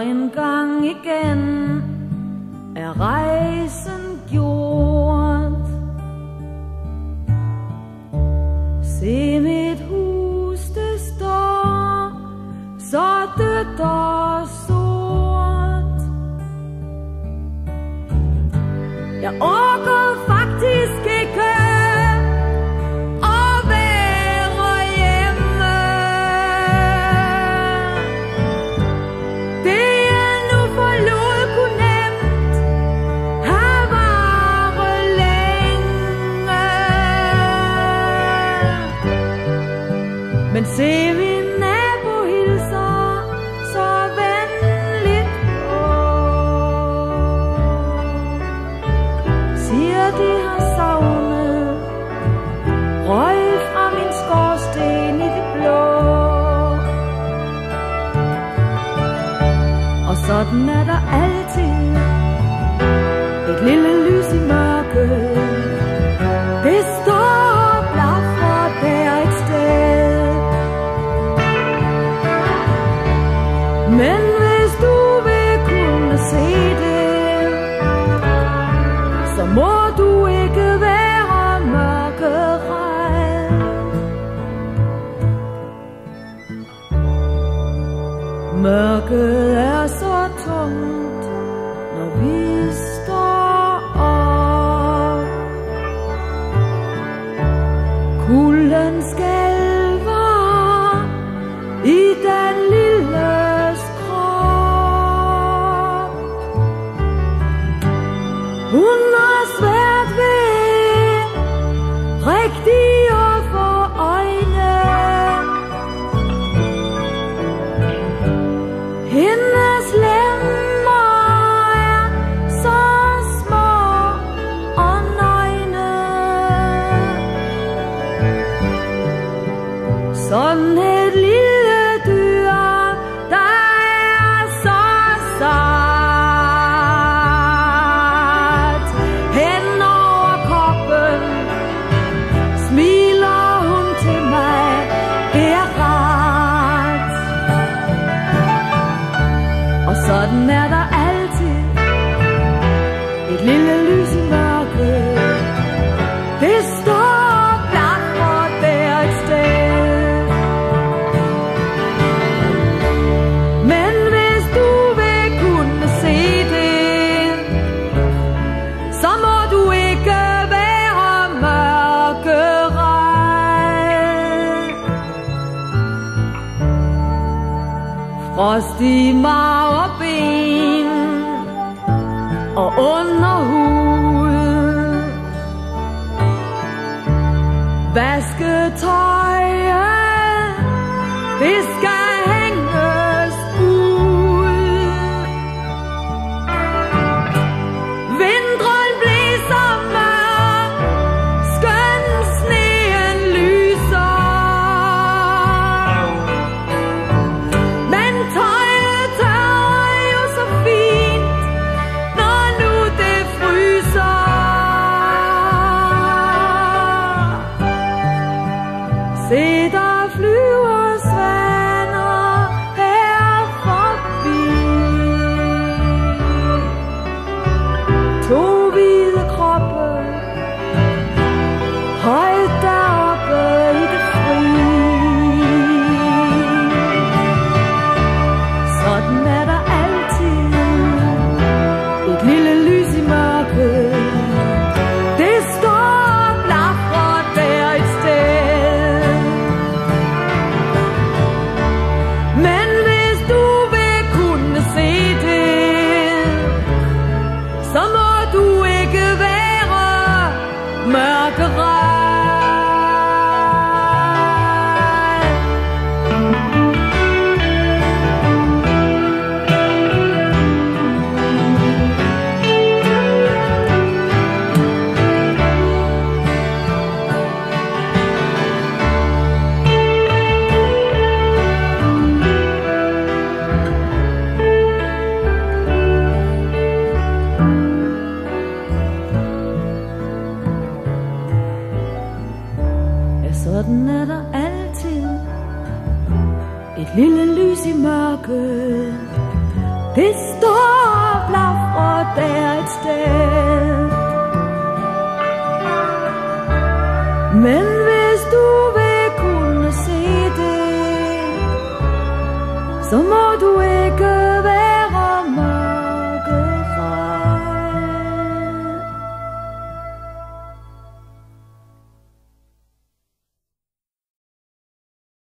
en gang igen er rejsen gjort. Se mit hus, det står så dødt og sort. Jeg orker faktisk ikke at være hjemme. Det jeg nu forlod kunne nemt have varet længe. Men se min nabo hilser så venligt på. Siger de har savnet røg fra min skorsten i det blå. Og sådan er der altid et lille lys i mørket. Det står og blafrer der et sted. Men hvis du vil kunne se det, så må du ikke være mørkeret. Mørket er så tungt, når vi står op. Kulden skælver i den lilles krop. Hun har svært ved rigtig at få øjne. Hendes lemmer er så små og nøgne. Sådan et lille dyr, der er så sart. Hen over kroppen smiler hun til mig, det er rart. Og sådan er der altid et lille lys i mørket. Det står og blafrer der et sted. Men hvis du vil kunne se det, så må du ikke være mørkeret. Frost i maverben og underhud. Vasketøjet, det skal hænges ud. Vinteren blæser mørk, skøn sneen lyser. Men tøjet tørrer jo så fint, når nu det fryser. Se, der flyver svaner her forbi. To hvide kroppe, højt deroppe i det fri. Sådan er der altid et lille lys i mørket. Det står og blafrer der et sted. Men hvis du vil kunne se det, så må du ikke være mørkeret. Sådan er der altid et lille lys i mørket. Det står og blafrer der et sted. Men hvis du vil kunne se det, så må du